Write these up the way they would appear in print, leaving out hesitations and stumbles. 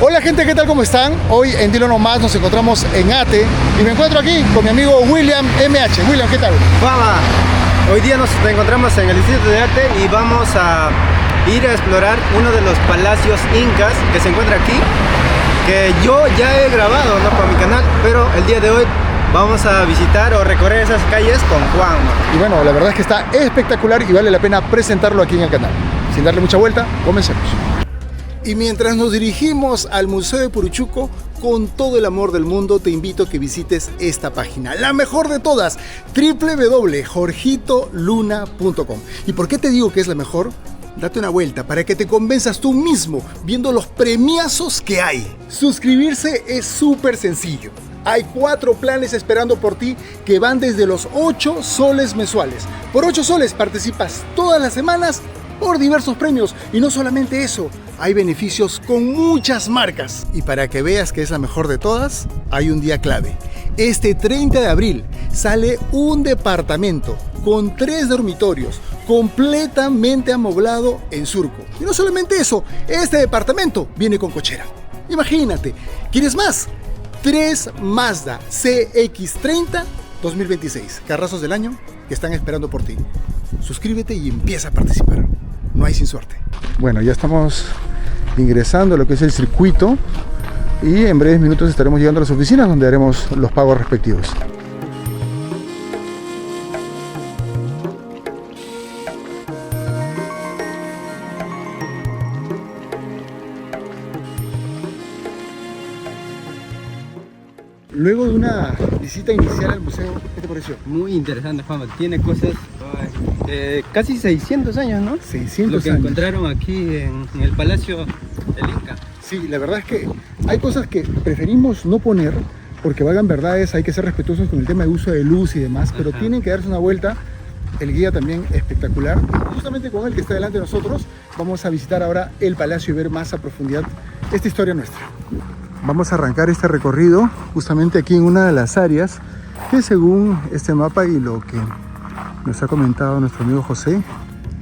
Hola gente, ¿qué tal? ¿Cómo están? Hoy en Dilo Nomás nos encontramos en Ate y me encuentro aquí con mi amigo William MH. William, ¿qué tal? Fama, hoy día nos encontramos en el distrito de Ate y vamos a ir a explorar uno de los palacios incas que se encuentra aquí, que yo ya he grabado, ¿no?, para mi canal, pero el día de hoy vamos a visitar o recorrer esas calles con Juan. Y bueno, la verdad es que está espectacular y vale la pena presentarlo aquí en el canal. Sin darle mucha vuelta, comencemos. Y mientras nos dirigimos al Museo de Puruchuco, con todo el amor del mundo te invito a que visites esta página, la mejor de todas, www.jorgitoluna.com. ¿Y por qué te digo que es la mejor? Date una vuelta para que te convenzas tú mismo viendo los premiazos que hay. Suscribirse es súper sencillo. Hay 4 planes esperando por ti que van desde los 8 soles mensuales. Por 8 soles participas todas las semanas por diversos premios. Y no solamente eso, hay beneficios con muchas marcas. Y para que veas que es la mejor de todas, hay un día clave. Este 30 de abril sale un departamento con 3 dormitorios, completamente amoblado en Surco. Y no solamente eso, este departamento viene con cochera. Imagínate, ¿quieres más? 3 Mazda CX-30 2026, carrazos del año que están esperando por ti. Suscríbete y empieza a participar. No hay sin suerte. Bueno, ya estamos ingresando a lo que es el circuito y en breves minutos estaremos llegando a las oficinas donde haremos los pagos respectivos. Luego de una visita inicial al museo, ¿qué te pareció? Muy interesante, Juan. Tiene cosas casi 600 años, ¿no? 600 Lo que años. encontraron aquí en el Palacio del Inca. Sí, la verdad es que hay cosas que preferimos no poner porque valgan verdades, hay que ser respetuosos con el tema de uso de luz y demás, pero tienen que darse una vuelta. El guía también espectacular. Justamente con el que está delante de nosotros vamos a visitar ahora el palacio y ver más a profundidad esta historia nuestra. Vamos a arrancar este recorrido justamente aquí en una de las áreas que, según este mapa y lo que nos ha comentado nuestro amigo José,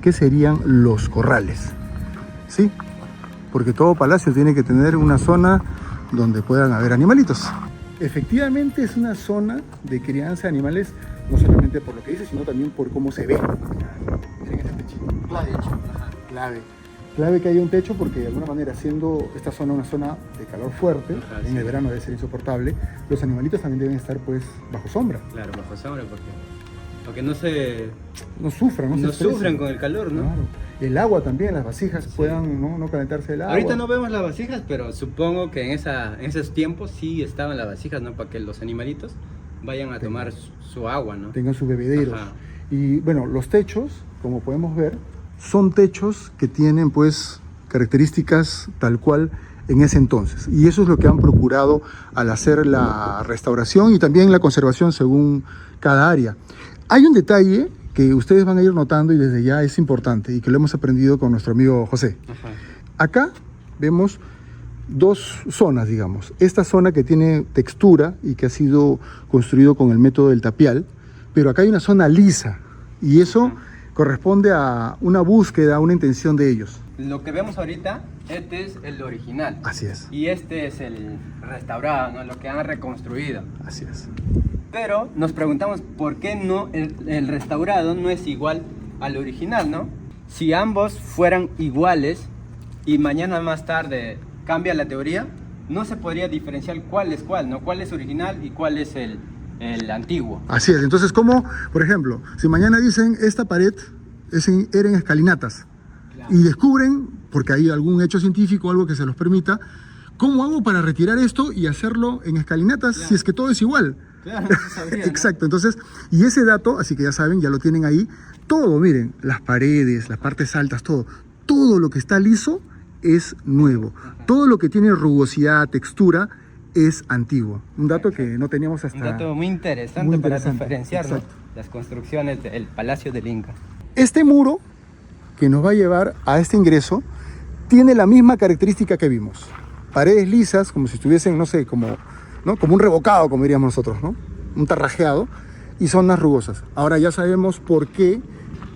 que serían los corrales. Sí, porque todo palacio tiene que tener una zona donde puedan haber animalitos. Efectivamente es una zona de crianza de animales, no solamente por lo que dice, sino también por cómo se ve. Miren este techito, clave que haya un techo, porque de alguna manera, siendo esta zona una zona de calor fuerte, en el verano debe ser insoportable, los animalitos también deben estar pues bajo sombra. Claro, bajo sombra, porque no sufran con el calor, ¿no? Claro. El agua también, las vasijas puedan no calentarse el agua. Ahorita no vemos las vasijas, pero supongo que en esos tiempos sí estaban las vasijas, ¿no? Para que los animalitos vayan a tomar su agua, ¿no? Tengan sus bebederos. Ajá. Y bueno, los techos, como podemos ver, son techos que tienen pues características tal cual en ese entonces. Y eso es lo que han procurado al hacer la restauración y también la conservación según cada área. Hay un detalle que ustedes van a ir notando y desde ya es importante y que lo hemos aprendido con nuestro amigo José. Ajá. Acá vemos 2 zonas, digamos. Esta zona que tiene textura y que ha sido construido con el método del tapial, pero acá hay una zona lisa y eso corresponde a una búsqueda, a una intención de ellos. Lo que vemos ahorita, este es el original. Así es. Y este es el restaurado, ¿no? Lo que han reconstruido. Así es. Pero nos preguntamos por qué no el restaurado no es igual al original, ¿no? Si ambos fueran iguales y mañana más tarde cambia la teoría, no se podría diferenciar cuál es cuál, ¿no? Cuál es original y cuál es el antiguo. Así es. Entonces, como, por ejemplo, si mañana dicen esta pared era en escalinatas, claro, y descubren, porque hay algún hecho científico o algo que se los permita, ¿cómo hago para retirar esto y hacerlo en escalinatas, claro, si es que todo es igual? Claro, no sabía, Exacto, ¿no? Entonces, y ese dato, así que ya saben, ya lo tienen ahí, todo, miren, las paredes, las partes altas, todo lo que está liso es nuevo. Todo lo que tiene rugosidad, textura, es antiguo. Un dato que no teníamos hasta... Un dato muy interesante para diferenciar, ¿no?, las construcciones del Palacio del Inca. Este muro que nos va a llevar a este ingreso tiene la misma característica que vimos. Paredes lisas, como si estuviesen, no sé, como un revocado, como diríamos nosotros, ¿no? Un tarrajeado, y zonas rugosas. Ahora ya sabemos por qué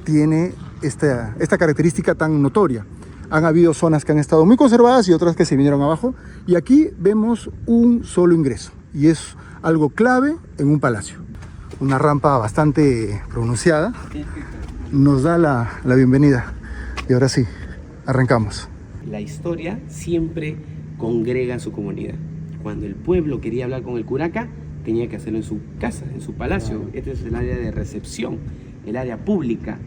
tiene esta característica tan notoria. Han habido zonas que han estado muy conservadas y otras que se vinieron abajo. Y aquí vemos un solo ingreso. Y es algo clave en un palacio. Una rampa bastante pronunciada nos da la bienvenida. Y ahora sí, arrancamos. La historia siempre congrega a su comunidad. Cuando el pueblo quería hablar con el curaca, tenía que hacerlo en su casa, en su palacio. Este es el área de recepción, el área pública.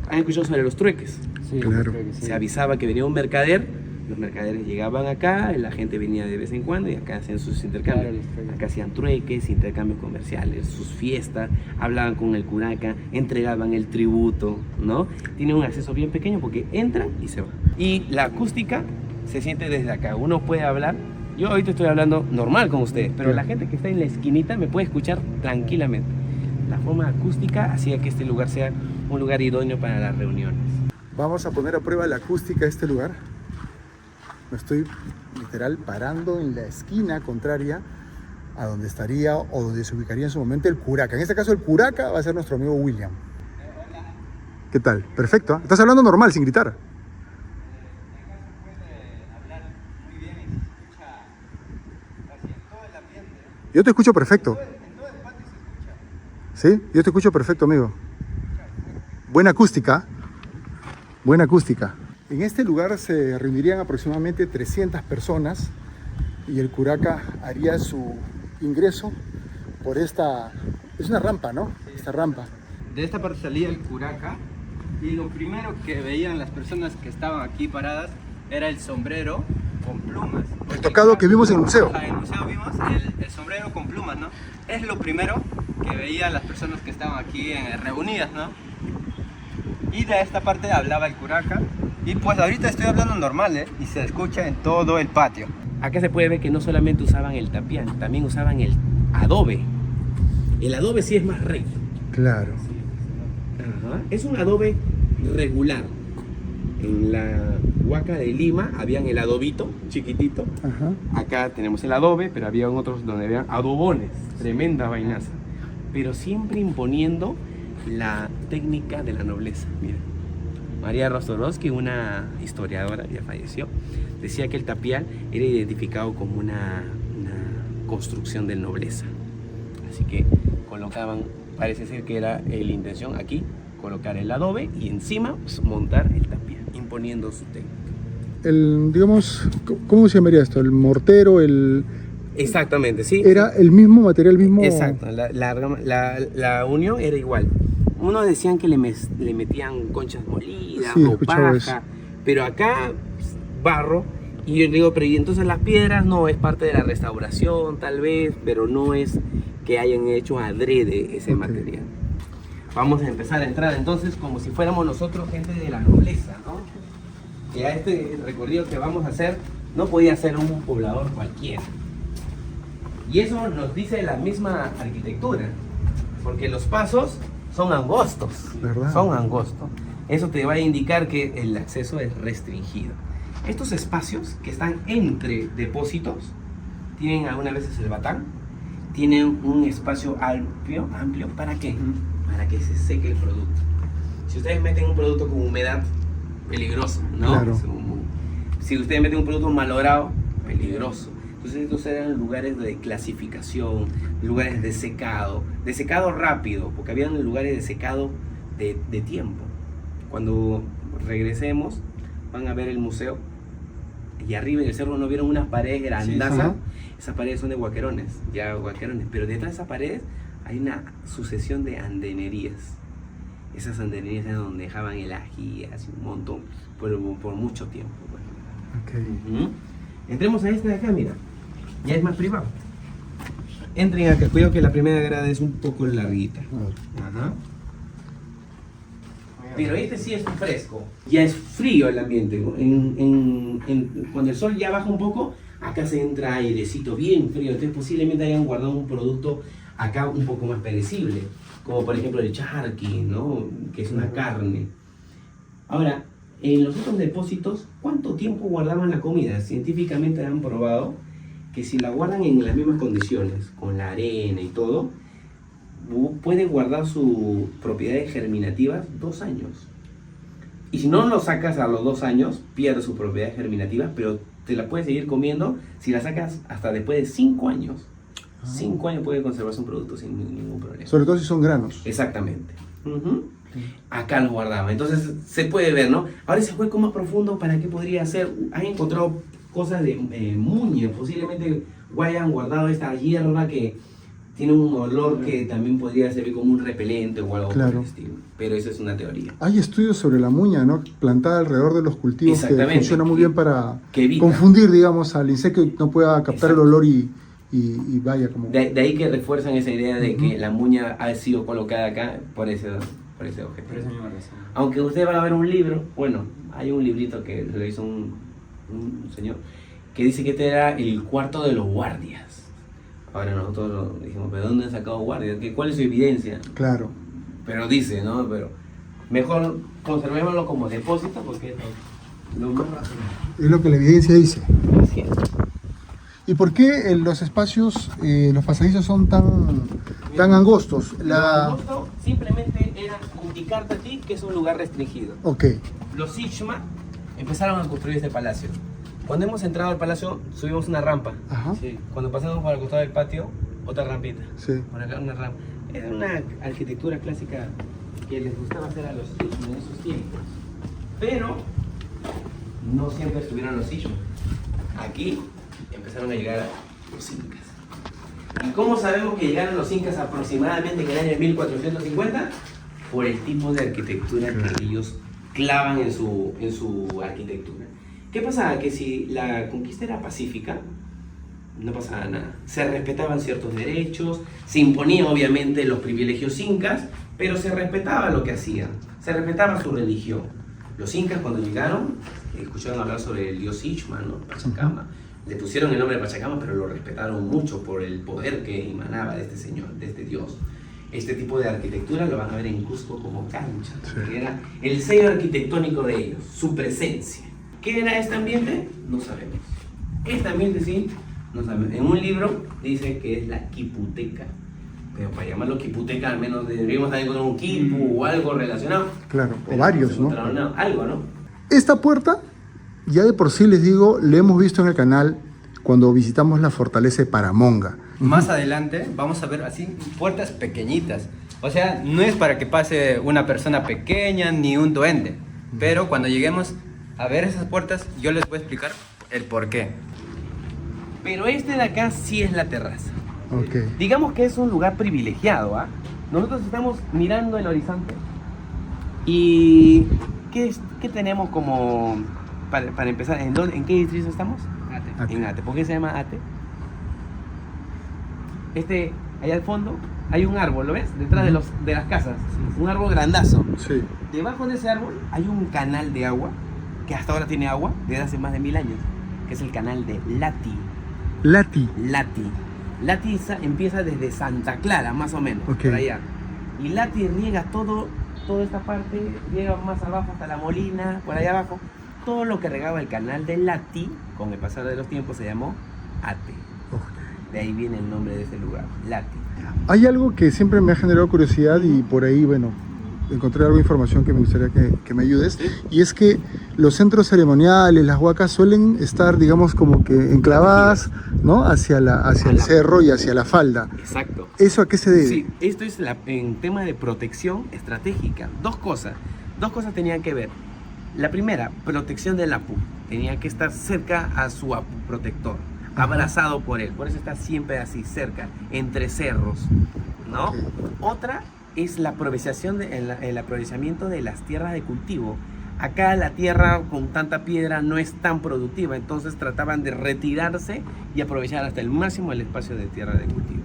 ¿Han escuchado sobre los trueques? Sí, Claro. creo que sí. Se avisaba que venía un mercader, los mercaderes llegaban acá, la gente venía de vez en cuando y acá hacían sus intercambios. Claro, los trueques. Acá hacían trueques, intercambios comerciales, sus fiestas, hablaban con el curaca, entregaban el tributo, ¿no? Tienen un acceso bien pequeño porque entran y se van. Y la acústica se siente desde acá. Uno puede hablar, yo ahorita estoy hablando normal con ustedes, pero la gente que está en la esquinita me puede escuchar tranquilamente. La forma acústica hacía que este lugar sea un lugar idóneo para las reuniones. Vamos a poner a prueba la acústica de este lugar. Me estoy literal parando en la esquina contraria a donde estaría o donde se ubicaría en su momento el curaca. En este caso el curaca va a ser nuestro amigo William. ¿Qué tal? Perfecto. Estás hablando normal, sin gritar. Yo te escucho perfecto. ¿Sí? Yo te escucho perfecto, amigo. Buena acústica. Buena acústica. En este lugar se reunirían aproximadamente 300 personas y el curaca haría su ingreso por esta... Es una rampa, ¿no? Esta rampa. De esta parte salía el curaca y lo primero que veían las personas que estaban aquí paradas era el sombrero con plumas. El tocado que vimos en el museo. En el museo vimos el sombrero con plumas, ¿no? Es lo primero que veían las personas que estaban aquí reunidas, ¿no? Y de esta parte hablaba el curaca. Y pues ahorita estoy hablando normal, ¿eh? Y se escucha en todo el patio. Acá se puede ver que no solamente usaban el tapial, también usaban el adobe. El adobe sí es más recto. Claro. Ajá. Es un adobe regular. En la Huaca de Lima habían el adobito chiquitito. Ajá. Acá tenemos el adobe, pero había otros donde habían adobones. Tremenda vainaza. Pero siempre imponiendo la técnica de la nobleza. Miren. María Rostorowski, una historiadora, ya falleció, decía que el tapial era identificado como una construcción de nobleza. Así que colocaban, parece ser que era la intención aquí, colocar el adobe y encima pues, montar el tapial, imponiendo su técnica. Digamos, ¿cómo se llamaría esto? El mortero, Exactamente, sí. Era el mismo material, el mismo... Exacto, la unión era igual. Unos decían que le metían conchas molidas Sí, o escuchaba paja, eso. pero acá pues, barro. Y yo digo, pero ¿y entonces las piedras? No, es parte de la restauración tal vez, pero no es que hayan hecho adrede ese material. Vamos a empezar a entrar entonces como si fuéramos nosotros gente de la nobleza, ¿no? Que a este recorrido que vamos a hacer no podía ser un poblador cualquiera. Y eso nos dice la misma arquitectura, porque los pasos son angostos, ¿Verdad? son angostos. Eso te va a indicar que el acceso es restringido. Estos espacios que están entre depósitos tienen algunas veces el batán, tienen un espacio amplio, ¿para qué? Para que se seque el producto. Si ustedes meten un producto con humedad, peligroso, ¿no? Claro. Si ustedes meten un producto malogrado, peligroso. Entonces estos eran lugares de clasificación, lugares de secado rápido, porque habían lugares de secado de tiempo. Cuando regresemos van a ver el museo y arriba en el cerro no vieron unas paredes grandazas. Sí, esas paredes son de huaquerones, pero detrás de esas paredes hay una sucesión de andenerías. Esas andenerías eran donde dejaban el ají, así un montón, por mucho tiempo. Bueno. Entremos a esta de acá, mira. Ya es más privado. Entren acá, cuidado que la primera grada es un poco larguita. Ajá. Pero este sí es fresco. Ya es frío el ambiente. Cuando el sol ya baja un poco, acá se entra airecito bien frío. Entonces posiblemente hayan guardado un producto acá un poco más perecible. Como por ejemplo el charqui, ¿no? Que es una carne. Ahora, en los otros depósitos, ¿cuánto tiempo guardaban la comida? Científicamente han probado que si la guardan en las mismas condiciones, con la arena y todo, pueden guardar sus propiedades germinativas 2 años. Y si no lo sacas a los 2 años, pierde sus propiedades germinativas, pero te la puedes seguir comiendo si la sacas hasta después de 5 años. 5 años puede conservarse un producto sin ningún problema. Sobre todo si son granos. Exactamente. Acá los guardaba. Entonces se puede ver, ¿no? Ahora ese hueco más profundo, ¿para qué podría ser? Han encontrado cosas de muñe. Posiblemente hayan guardado esta hierba que tiene un olor que también podría servir como un repelente o algo por el estilo. Pero esa es una teoría. Hay estudios sobre la muña, ¿no? Plantada alrededor de los cultivos, que funciona muy bien para evita confundir, digamos, al insecto y no pueda captar el olor y vaya como... De ahí que refuerzan esa idea de que la muña ha sido colocada acá por ese objeto. Por esa misma razón. Aunque usted va a ver un libro, bueno, hay un librito que lo hizo un señor, que dice que este era el cuarto de los guardias. Ahora nosotros dijimos, ¿pero dónde han sacado guardias? ¿Cuál es su evidencia? Claro. Pero dice, ¿no? Pero mejor conservémoslo como depósito porque es lo más razonable. Es lo que la evidencia dice. Así es. ¿Y por qué los espacios, los pasadizos son tan angostos? Lo angosto simplemente era indicarte a ti que es un lugar restringido. Ok. Los Ishma empezaron a construir este palacio. Cuando hemos entrado al palacio, subimos una rampa. Ajá. Sí. Cuando pasamos por el costado del patio, otra rampita. Sí. Por acá una rampa. Era una arquitectura clásica que les gustaba hacer a los Ishma en esos tiempos. Pero no siempre estuvieron los Ishma. Aquí empezaron a llegar los incas. ¿Y cómo sabemos que llegaron los incas aproximadamente en el año 1450? Por el tipo de arquitectura que ellos clavan en su arquitectura. ¿Qué pasaba? Que si la conquista era pacífica, no pasaba nada. Se respetaban ciertos derechos, se imponían obviamente los privilegios incas, pero se respetaba lo que hacían, se respetaba su religión. Los incas cuando llegaron, escucharon hablar sobre el dios Ishma, ¿no? Pachacama. Le pusieron el nombre de Pachacama, pero lo respetaron mucho por el poder que emanaba de este señor, de este dios. Este tipo de arquitectura lo van a ver en Cusco como cancha, que era el sello arquitectónico de ellos, su presencia. ¿Qué era este ambiente? No sabemos. Este ambiente sí, no sabemos. En un libro dice que es la quiputeca, pero para llamarlo quiputeca al menos deberíamos haber con un quipu o algo relacionado. Claro, Pero o varios, no ¿no? se encontraron nada, algo, ¿no? Esta puerta, ya de por sí les digo, le hemos visto en el canal cuando visitamos la fortaleza de Paramonga. Más adelante vamos a ver así puertas pequeñitas. O sea, no es para que pase una persona pequeña ni un duende. Pero cuando lleguemos a ver esas puertas, yo les voy a explicar el por qué. Pero este de acá sí es la terraza. Ok. Digamos que es un lugar privilegiado, ¿ah? Nosotros estamos mirando el horizonte. ¿Y qué tenemos como... Para empezar, ¿en qué distrito estamos? Ate. En Ate. ¿Por qué se llama Ate? Allá al fondo hay un árbol, ¿lo ves? Detrás de las casas. Un árbol grandazo. Sí. Debajo de ese árbol hay un canal de agua, que hasta ahora tiene agua desde hace más de 1000 años, que es el canal de Lati. Lati. Lati empieza desde Santa Clara, más o menos, Ok. por allá. Y Lati riega toda esta parte, llega más abajo hasta La Molina, por allá abajo. Todo lo que regaba el canal de Lati, con el pasar de los tiempos, se llamó Ate. De ahí viene el nombre de ese lugar, Lati. Hay algo que siempre me ha generado curiosidad y por ahí, bueno, encontré algo de información que me gustaría que me ayudes. ¿Sí? Y es que los centros ceremoniales, las huacas, suelen estar, digamos, como que enclavadas, ¿no? Hacia el cerro y hacia la falda. Exacto. ¿Eso a qué se debe? Sí, esto es en tema de protección estratégica. Dos cosas tenían que ver. La primera, protección del apu. Tenía que estar cerca a su apu protector, abrazado por él. Por eso está siempre así, cerca, entre cerros, ¿no? Ok. Otra es la aprovechación el aprovechamiento de las tierras de cultivo. Acá la tierra con tanta piedra no es tan productiva, entonces trataban de retirarse y aprovechar hasta el máximo el espacio de tierra de cultivo.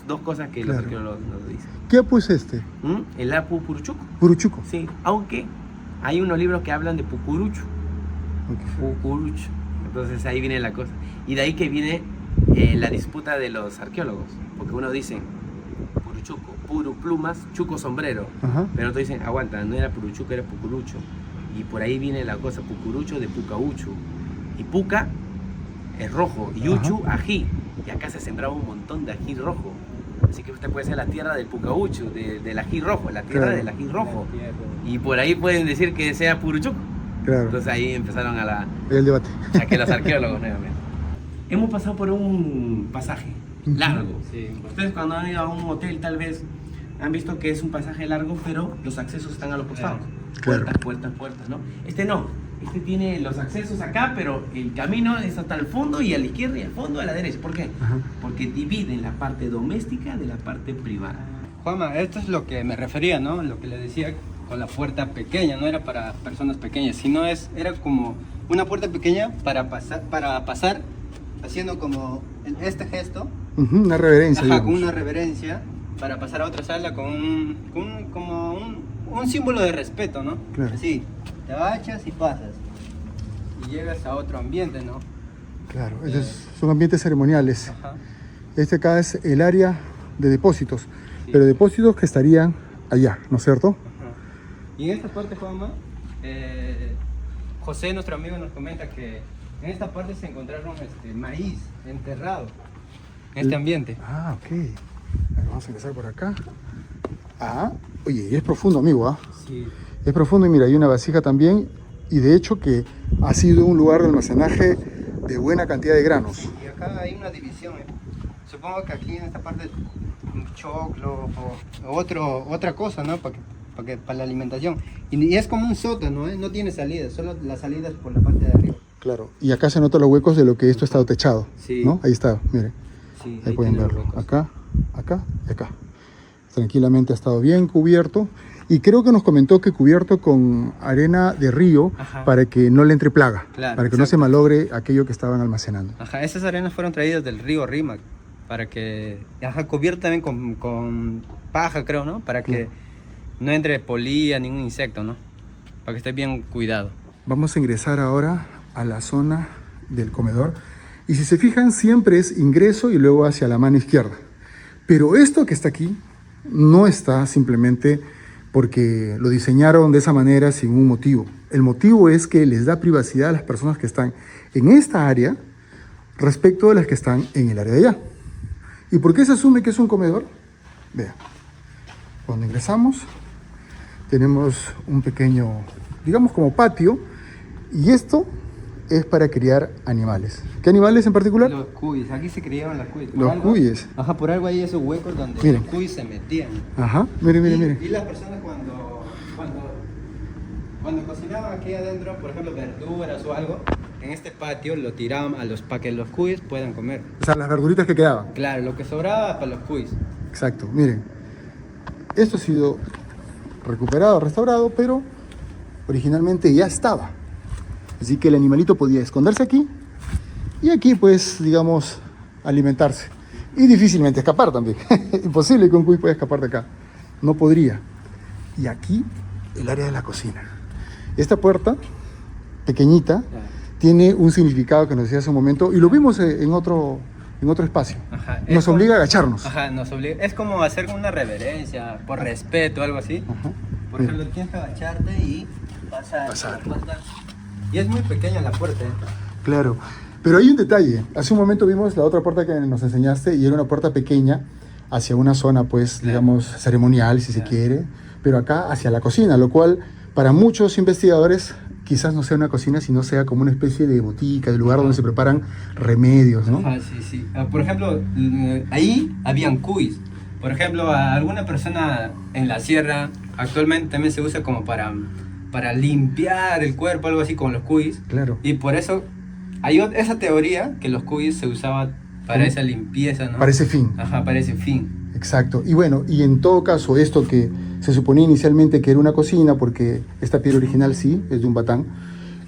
Dos cosas que los arqueólogos nos dicen. ¿Qué apu es este? El apu puruchuco. Puruchuco. Sí, aunque hay unos libros que hablan de pucurucho. Ok. Pucurucho. Entonces ahí viene la cosa. Y de ahí que viene la disputa de los arqueólogos. Porque uno dice puruchuco, puru plumas, chuco sombrero. Ajá. Pero otros dicen, aguanta, no era puruchuco, era pucurucho. Y por ahí viene la cosa, pucurucho de pucauchu. Y puca es rojo, y uchu ají. Y acá se sembraba un montón de ají rojo. Así que usted puede ser la tierra del Pucaucho, del ají rojo, la tierra Claro. del ají rojo. Y por ahí pueden decir que sea Puruchuco. Claro, Entonces ahí empezaron a el debate. que los arqueólogos nuevamente. Hemos pasado por un pasaje largo. Sí. Ustedes cuando han ido a un hotel tal vez han visto que es un pasaje largo, pero los accesos están a los costados. Claro. Puertas, ¿no? Este no. Este tiene los accesos acá, pero el camino es hasta el fondo y a la izquierda y al fondo a la derecha. ¿Por qué? Ajá. Porque dividen la parte doméstica de la parte privada. Juanma, esto es lo que me refería, ¿no? Lo que le decía con la puerta pequeña, no era para personas pequeñas, sino era como una puerta pequeña para pasar haciendo como este gesto, Ujú, una reverencia, ajá, con digamos. una reverencia, para pasar a otra sala con un símbolo de respeto, ¿no? Claro. Así, te agachas y pasas. Y llegas a otro ambiente, ¿no? Claro, son ambientes ceremoniales. Ajá. Este acá es el área de depósitos, Sí. pero depósitos que estarían allá, ¿no es cierto? Ajá. Y en esta parte, Juanma, José, nuestro amigo, nos comenta que en esta parte se encontraron maíz enterrado en este ambiente. Ah, ok. A ver, vamos a ingresar por acá. Ah, oye, y es profundo, amigo, ¿ah? Sí. Es profundo y mira, hay una vasija también. Y de hecho que ha sido un lugar de almacenaje de buena cantidad de granos. Y acá hay una división. Supongo que aquí en esta parte un choclo o otra cosa, ¿no? Para la alimentación. Y es como un sótano, ¿eh? No tiene salida, solo la salida es por la parte de arriba. Claro. Y acá se notan los huecos de lo que esto ha estado techado. Sí. ¿No? Ahí está, miren. Sí, Ahí pueden tiene los verlo. huecos. Acá, acá y acá. Tranquilamente ha estado bien cubierto. Y creo que nos comentó que cubierto con arena de río. Ajá. Para que no le entre plaga. Claro, para que no exacto. se malogre aquello que estaban almacenando. Ajá, esas arenas fueron traídas del río Rímac, para que, ajá, cubierto también con paja, creo, ¿no? Para que no entre polilla, ningún insecto, ¿no? Para que esté bien cuidado. Vamos a ingresar ahora a la zona del comedor. Y si se fijan, siempre es ingreso y luego hacia la mano izquierda. Pero esto que está aquí no está simplemente porque lo diseñaron de esa manera sin un motivo. El motivo es que les da privacidad a las personas que están en esta área respecto de las que están en el área de allá. ¿Y por qué se asume que es un comedor? Vean, cuando ingresamos tenemos un pequeño, digamos como patio, y esto es para criar animales. ¿Qué animales en particular? Los cuyes, aquí se criaban las cuyes. Los cuyes. Ajá, por algo hay esos huecos donde Miren. los cuyes se metían. Ajá, miren, miren, Y miren. las personas cuando cocinaban aquí adentro, por ejemplo, verduras o algo, en este patio lo tiraban para que los cuyes puedan comer. O sea, las verduritas que quedaban. Claro, lo que sobraba para los cuyes. Exacto, miren. Esto ha sido recuperado, restaurado, pero originalmente ya estaba. Así que el animalito podía esconderse aquí y aquí, pues, digamos, alimentarse. Y difícilmente escapar también. Imposible que un cuy pueda escapar de acá. No podría. Y aquí, el área de la cocina. Esta puerta, pequeñita, tiene un significado que nos decía hace un momento y lo vimos en otro espacio. Ajá, Nos es como- obliga a agacharnos. Ajá, nos obliga. Es como hacer una reverencia, por respeto, algo así. Ajá. Por Mira. ejemplo, tienes que agacharte y pasar. Pasar. Y es muy pequeña la puerta, ¿eh? Claro, pero hay un detalle. Hace un momento vimos la otra puerta que nos enseñaste y era una puerta pequeña hacia una zona, pues, Claro. digamos, ceremonial, si se Claro. quiere, pero acá hacia la cocina, lo cual para muchos investigadores quizás no sea una cocina, sino sea como una especie de botica, de lugar Ajá. donde se preparan remedios, ¿no? Ajá, sí, sí. Por ejemplo, ahí habían cuis. Por ejemplo, a alguna persona en la sierra actualmente también se usa como para limpiar el cuerpo, algo así con los cuis. Claro. Y por eso hay esa teoría que los cuis se usaba para esa limpieza, ¿no? Para ese fin. Ajá, para ese fin. Exacto. Y bueno, y en todo caso, esto que se suponía inicialmente que era una cocina, porque esta piedra original sí, es de un batán,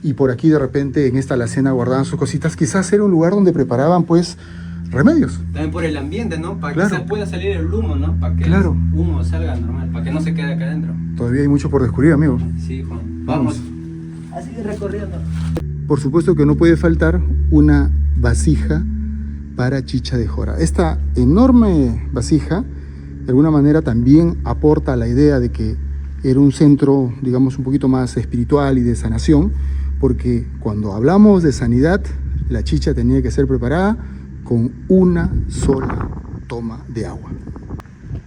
y por aquí de repente en esta alacena guardaban sus cositas, quizás era un lugar donde preparaban, pues, remedios. También por el ambiente, ¿no? Para Claro. que se pueda salir el humo, ¿no? Para que Claro. el humo salga normal, para que no se quede acá adentro. Todavía hay mucho por descubrir, amigo. Sí, Juan. Vamos. Así que recorriendo. Por supuesto que no puede faltar una vasija para chicha de jora. Esta enorme vasija, de alguna manera, también aporta la idea de que era un centro, digamos, un poquito más espiritual y de sanación, porque cuando hablamos de sanidad, la chicha tenía que ser preparada con una sola toma de agua.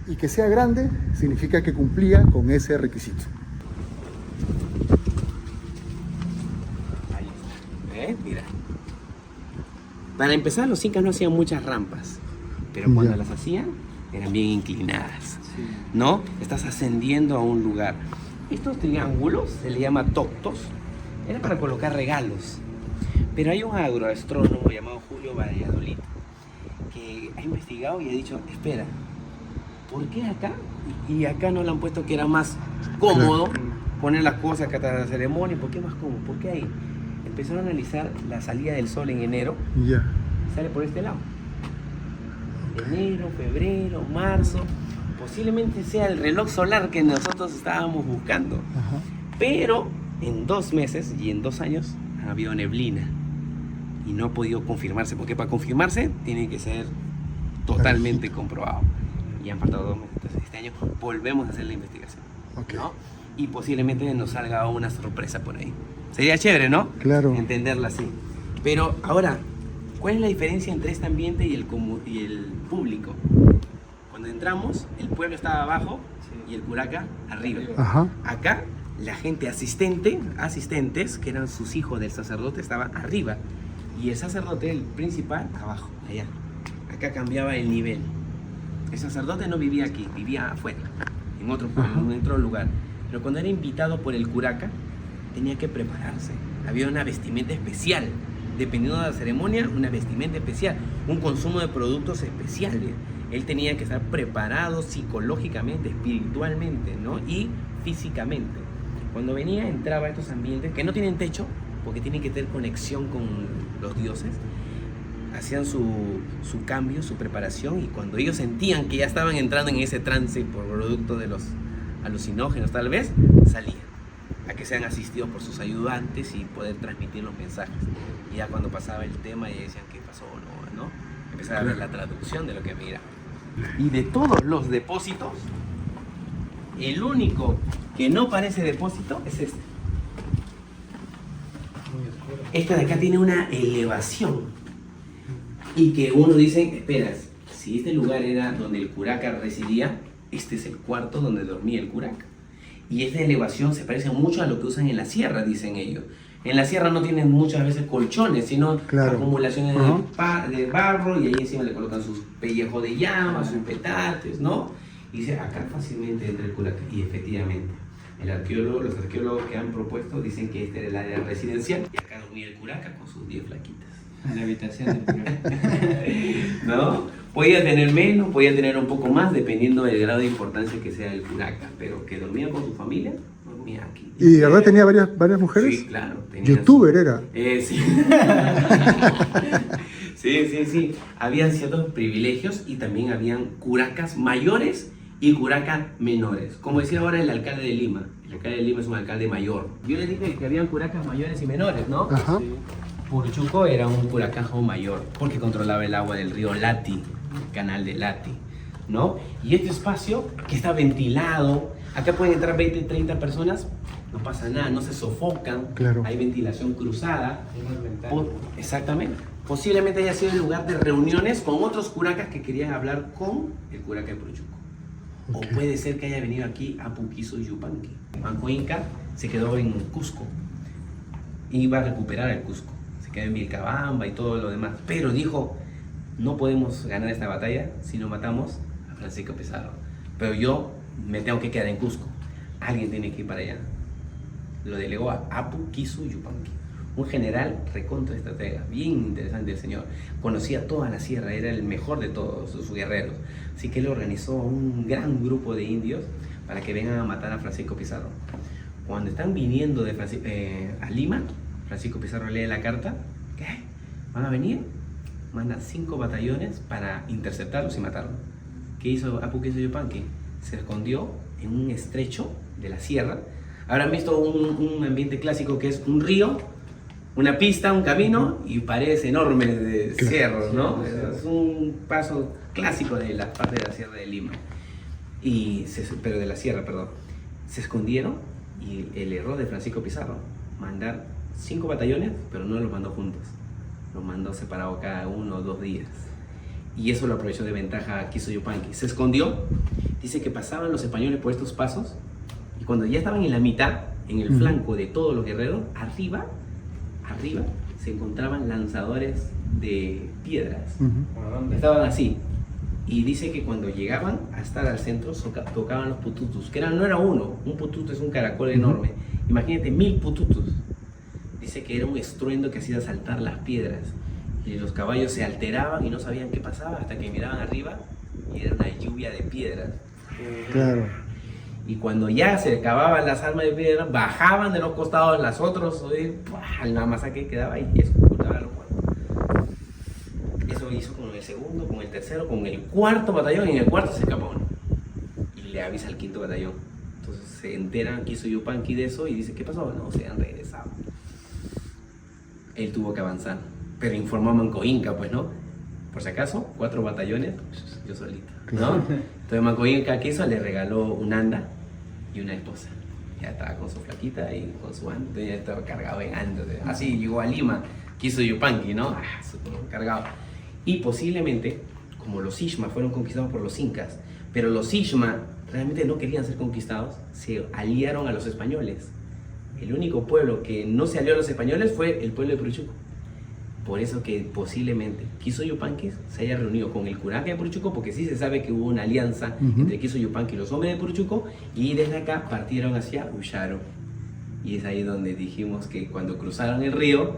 Y que sea grande significa que cumplía con ese requisito. Ahí está. Mira. Para empezar, los incas no hacían muchas rampas, pero cuando las hacían, eran bien inclinadas, ¿no? Estás ascendiendo a un lugar. Estos triángulos se le llama toctos, era para colocar regalos. Pero hay un agroastrónomo llamado Julio Valladolid que ha investigado y ha dicho, espera, ¿por qué acá? Y acá no le han puesto que era más cómodo poner las cosas acá tras la ceremonia. ¿Por qué más cómodo? ¿Por qué ahí? Empezaron a analizar la salida del sol en enero. Sale por este lado. Enero, febrero, marzo. Posiblemente sea el reloj solar que nosotros estábamos buscando. Pero en 2 meses y en 2 años ha habido neblina. Y no ha podido confirmarse. Porque para confirmarse tiene que ser totalmente comprobado. Y han faltado 2 meses. Entonces este año volvemos a hacer la investigación. ¿No? Y posiblemente nos salga una sorpresa por ahí. Sería chévere, ¿no? Claro. Entenderla así. Pero ahora, ¿cuál es la diferencia entre este ambiente y el público? Cuando entramos, el pueblo estaba abajo y el curaca arriba. Acá, la gente asistentes, que eran sus hijos del sacerdote, estaban arriba. Y el sacerdote, el principal, abajo, allá. Acá cambiaba el nivel. El sacerdote no vivía aquí, vivía afuera, en otro pueblo, en otro lugar. Pero cuando era invitado por el curaca, tenía que prepararse. Había una vestimenta especial. Dependiendo de la ceremonia, una vestimenta especial. Un consumo de productos especiales. Él tenía que estar preparado psicológicamente, espiritualmente, ¿no? Y físicamente. Cuando venía, entraba a estos ambientes que no tienen techo, porque tienen que tener conexión con los dioses. Hacían su cambio, su preparación, y cuando ellos sentían que ya estaban entrando en ese trance por producto de los alucinógenos tal vez, salían a que sean asistidos por sus ayudantes y poder transmitir los mensajes. Y ya cuando pasaba el tema ya decían qué pasó o no, empezaba a ver la traducción de lo que mira. Y de todos los depósitos, el único que no parece depósito es este. Este de acá tiene una elevación y que uno dice, espera, si este lugar era donde el curaca residía, este es el cuarto donde dormía el curaca. Y esta elevación se parece mucho a lo que usan en la sierra, dicen ellos. En la sierra no tienen muchas veces colchones, sino acumulaciones de barro, y ahí encima le colocan sus pellejos de llama, sus petates, ¿no? Y dice, acá fácilmente entra el curaca. Y efectivamente, los arqueólogos que han propuesto dicen que este era el área residencial, y acá dormía el curaca con sus 10 flaquitas. En la habitación del curaca. ¿No? Podía tener menos, podía tener un poco más, dependiendo del grado de importancia que sea el curaca, pero que dormía con su familia, dormía aquí. ¿Y de verdad tenía varias mujeres? Sí, claro. ¿Youtuber era? Sí. Sí. Habían ciertos privilegios y también habían curacas mayores y curacas menores. Como decía ahora el alcalde de Lima. El alcalde de Lima es un alcalde mayor. Yo les dije que habían curacas mayores y menores, ¿no? Sí. Puruchuco era un curacajo mayor porque controlaba el agua del río Lati, el canal de Lati, ¿no? Y este espacio que está ventilado, acá pueden entrar 20, 30 personas, no pasa nada, no se sofocan, hay ventilación cruzada. Exactamente. Posiblemente haya sido el lugar de reuniones con otros curacas que querían hablar con el curaca de Puruchuco. O puede ser que haya venido aquí a Puquizo y Yupanqui. Manco Inca se quedó en Cusco, iba a recuperar el Cusco. Quedó en Vilcabamba y todo lo demás, pero dijo, no podemos ganar esta batalla si no matamos a Francisco Pizarro, pero yo me tengo que quedar en Cusco, alguien tiene que ir para allá. Lo delegó a Apu Kisu Yupanqui, un general recontra estratega, bien interesante el señor, conocía toda la sierra, era el mejor de todos sus guerreros, así que él organizó un gran grupo de indios para que vengan a matar a Francisco Pizarro. Cuando están viniendo a Lima, Francisco Pizarro lee la carta. ¿Qué? ¿Van a venir? Manda 5 batallones para interceptarlos y matarlos. ¿Qué hizo Apu Kisu Yupanqui? Se escondió en un estrecho de la sierra. Habrán visto un ambiente clásico que es un río, una pista, un camino y paredes enormes de cerros, ¿no? Es un paso clásico de la parte de la sierra de Lima. Pero de la sierra, perdón. Se escondieron y el error de Francisco Pizarro, mandar 5 batallones, pero no los mandó juntos. Los mandó separados cada 1 o 2 días. y eso lo aprovechó de ventaja Quiso Yupanqui. Se escondió, dice que pasaban los españoles por estos pasos y cuando ya estaban en la mitad, en el flanco de todos los guerreros, arriba se encontraban lanzadores de piedras. Estaban así. Y dice que cuando llegaban a estar al centro tocaban los pututus, que no era uno, un pututu es un caracol enorme. Imagínate 1000 pututus. Dice que era un estruendo que hacía saltar las piedras. Y los caballos se alteraban y no sabían qué pasaba hasta que miraban arriba y era una lluvia de piedras. Claro. Y cuando ya se acababan las armas de piedra, bajaban de los costados las otros, la masacre quedaba ahí y eso ocultaba a los muertos. Eso hizo con el segundo, con el tercero, con el cuarto batallón, y en el cuarto se escapó, ¿no? Y le avisa al quinto batallón. Entonces se enteran Quiso Yupanqui de eso y dice, ¿qué pasó? No, se han regresado. Él tuvo que avanzar, pero informó a Manco Inca, pues, ¿no? Por si acaso, 4 batallones, yo solito, ¿no? Entonces Manco Inca, ¿qué hizo? Le regaló un anda y una esposa. Ya estaba con su flaquita y con su anda, ya estaba cargado en anda. Así llegó a Lima, Quiso Yupanqui, ¿no? Súper cargado. Y posiblemente, como los Ischma fueron conquistados por los incas, pero los Ischma realmente no querían ser conquistados, se aliaron a los españoles. El único pueblo que no se alió a los españoles fue el pueblo de Puruchuco. Por eso que posiblemente Quiso Yupanqui se haya reunido con el curaca de Puruchuco, porque sí se sabe que hubo una alianza entre Quiso Yupanqui y los hombres de Puruchuco, y desde acá partieron hacia Ullaro. Y es ahí donde dijimos que cuando cruzaron el río,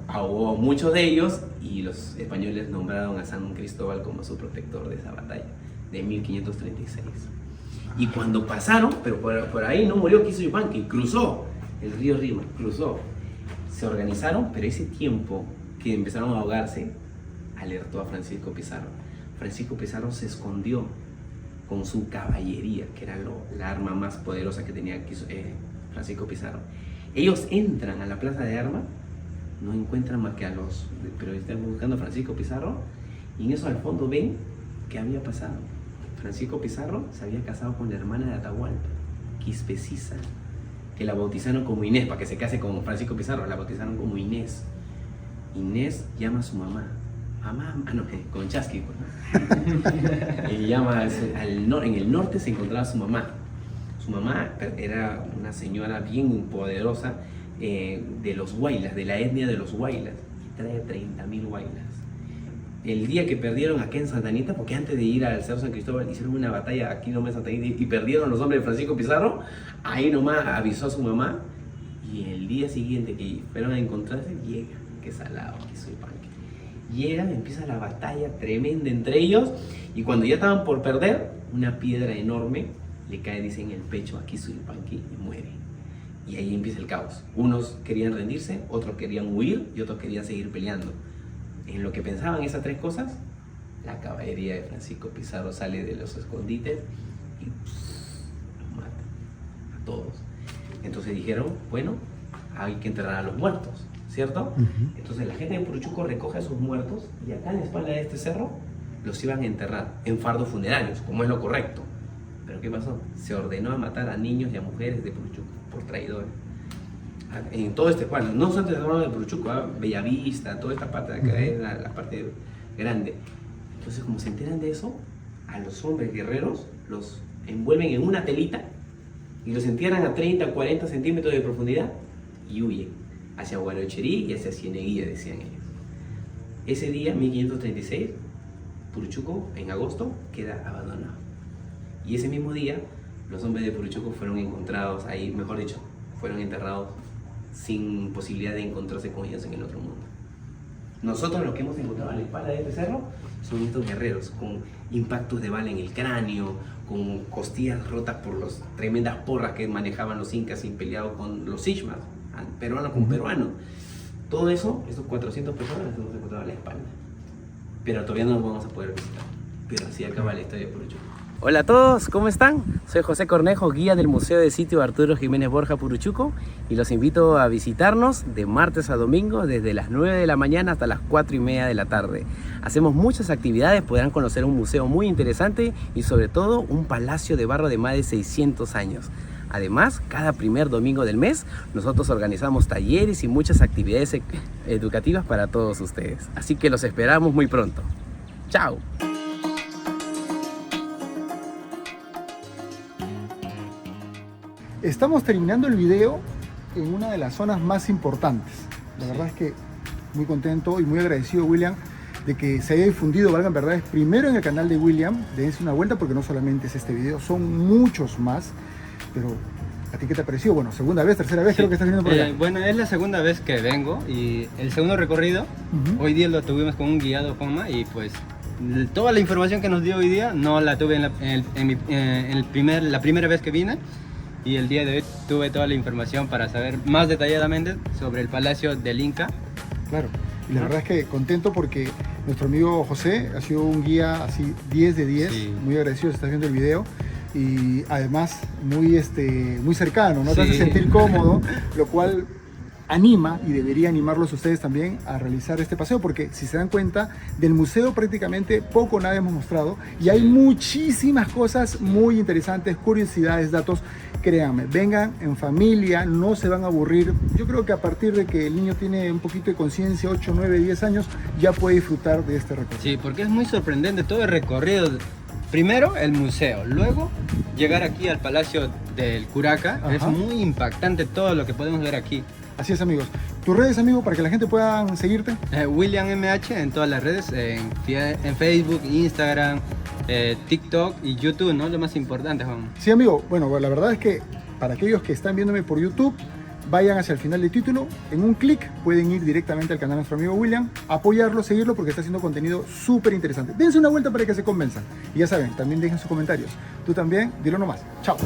ahogó muchos de ellos y los españoles nombraron a San Cristóbal como su protector de esa batalla de 1536. Y cuando pasaron, pero por ahí no murió Quiso Yupanqui, cruzó el río Rima, cruzó. Se organizaron, pero ese tiempo que empezaron a ahogarse, alertó a Francisco Pizarro. Francisco Pizarro se escondió con su caballería, que era la arma más poderosa que tenía Francisco Pizarro. Ellos entran a la plaza de armas, no encuentran más que a los, pero están buscando a Francisco Pizarro, y en eso al fondo ven qué había pasado. Francisco Pizarro se había casado con la hermana de Atahualpa, Quispecisa, que la bautizaron como Inés, para que se case con Francisco Pizarro, la bautizaron como Inés. Inés llama a su mamá, con Chasqui, y llama en el norte se encontraba su mamá. Su mamá era una señora bien poderosa de los Huaylas, de la etnia de los Huaylas, y trae 30.000 Huaylas. El día que perdieron aquí en Santa Anita, porque antes de ir al Cerro San Cristóbal hicieron una batalla aquí nomás en Santa Anita y perdieron los hombres de Francisco Pizarro, ahí nomás avisó a su mamá, y el día siguiente que fueron a encontrarse, llega, que salado, Quiso Yupanqui. Llegan, empieza la batalla tremenda entre ellos, y cuando ya estaban por perder, una piedra enorme le cae, dice, en el pecho a Quiso Yupanqui y muere. Y ahí empieza el caos. Unos querían rendirse, otros querían huir y otros querían seguir peleando. En lo que pensaban esas 3 cosas, la caballería de Francisco Pizarro sale de los escondites y los mata a todos. Entonces dijeron, bueno, hay que enterrar a los muertos, ¿cierto? Entonces la gente de Puruchuco recoge a sus muertos y acá en la espalda de este cerro los iban a enterrar en fardos funerarios, como es lo correcto. Pero ¿qué pasó? Se ordenó a matar a niños y a mujeres de Puruchuco por traidores. En todo este cuadro, no solamente hablamos de Puruchuco, Bellavista, toda esta parte de acá es la parte grande. Entonces, como se enteran de eso, a los hombres guerreros los envuelven en una telita y los entierran a 30 o 40 centímetros de profundidad y huyen hacia Huarocherí y hacia Cieneguilla, decían ellos. Ese día, 1536, Puruchuco, en agosto, queda abandonado. Y ese mismo día, los hombres de Puruchuco fueron encontrados ahí, mejor dicho, fueron enterrados sin posibilidad de encontrarse con ellos en el otro mundo. Nosotros lo que hemos encontrado a la espalda de este cerro son estos guerreros con impactos de bala en el cráneo, con costillas rotas por las tremendas porras que manejaban los incas y peleados con los Ischmas, peruanos con peruanos. Todo eso, estos 400 personas los hemos encontrado a la espalda. Pero todavía no los vamos a poder visitar. Pero así acaba la historia de Puruchuco. Hola a todos, ¿cómo están? Soy José Cornejo, guía del Museo de Sitio Arturo Jiménez Borja Puruchuco, y los invito a visitarnos de martes a domingo desde las 9 de la mañana hasta las 4:30 de la tarde. Hacemos muchas actividades, podrán conocer un museo muy interesante y sobre todo un palacio de barro de más de 600 años. Además, cada primer domingo del mes nosotros organizamos talleres y muchas actividades educativas para todos ustedes. Así que los esperamos muy pronto. Chao. Estamos terminando el video en una de las zonas más importantes. La verdad es que muy contento y muy agradecido, William, de que se haya difundido Valgan Verdades primero en el canal de William. Dense una vuelta porque no solamente es este video, son muchos más. Pero, ¿a ti qué te pareció? Bueno, segunda vez, tercera vez, creo que estás viendo por allá. Bueno, es la segunda vez que vengo y el segundo recorrido, hoy día lo tuvimos con un guiado, Juanma, y pues toda la información que nos dio hoy día no la tuve la primera vez que vine. Y el día de hoy tuve toda la información para saber más detalladamente sobre el Palacio del Inca. Claro, y la verdad es que contento porque nuestro amigo José ha sido un guía así 10 de 10, Sí. muy agradecido si estás viendo el video y además muy cercano, ¿no? Te hace Sí. sentir cómodo, lo cual anima y debería animarlos ustedes también a realizar este paseo porque si se dan cuenta del museo prácticamente poco o nada hemos mostrado y hay muchísimas cosas muy interesantes, curiosidades, datos. Créanme, vengan en familia, no se van a aburrir. Yo creo que a partir de que el niño tiene un poquito de conciencia, 8, 9, 10 años, ya puede disfrutar de este recorrido. Sí, porque es muy sorprendente todo el recorrido. Primero el museo, luego llegar aquí al Palacio del Curaca. Ajá. Es muy impactante todo lo que podemos ver aquí. Así es, amigos. ¿Tus redes, amigo, para que la gente pueda seguirte? William MH en todas las redes, en Facebook, Instagram, TikTok y YouTube, ¿no? Lo más importante, Juan. Sí, amigo. Bueno, la verdad es que para aquellos que están viéndome por YouTube, vayan hacia el final del título. En un clic pueden ir directamente al canal de nuestro amigo William, apoyarlo, seguirlo porque está haciendo contenido súper interesante. Dense una vuelta para que se convenzan. Y ya saben, también dejen sus comentarios. Tú también, dilo nomás. Chao.